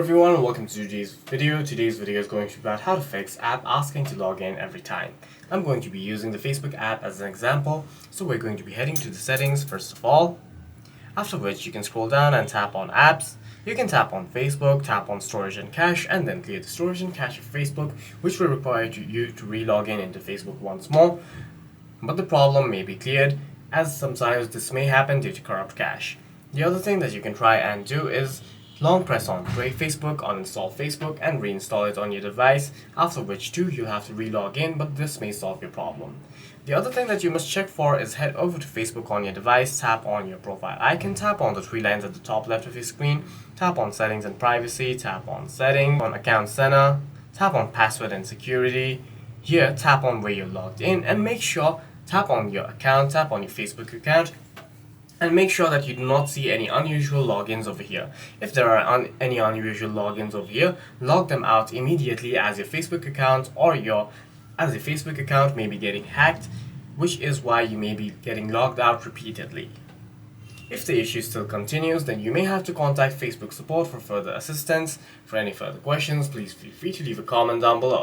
everyone, welcome to today's video. Today's video is going to be about how to fix app asking to log in every time. I'm going to be using the Facebook app as an example, so we're going to be heading to the settings first of all, after which you can scroll down and tap on apps. You can tap on Facebook, tap on storage and cache, and then clear the storage and cache of Facebook, which will require you to re-log in into Facebook once more. But the problem may be cleared, as sometimes this may happen due to corrupt cache. The other thing that you can try and do is long press on Break Facebook, uninstall Facebook, and reinstall it on your device, after which too you'll have to re-log in, but this may solve your problem. The other thing that you must check for is head over to Facebook on your device, tap on your profile icon, tap on the three lines at the top left of your screen, tap on Settings and Privacy, tap on Settings, on Account Center, tap on Password and Security. Here, tap on where you're logged in, and make sure tap on your account, tap on your Facebook account, and make sure that you do not see any unusual logins over here. If there are any unusual logins over here, log them out immediately, as your Facebook account may be getting hacked, which is why you may be getting logged out repeatedly. If the issue still continues, then you may have to contact Facebook support for further assistance. For any further questions, please feel free to leave a comment down below.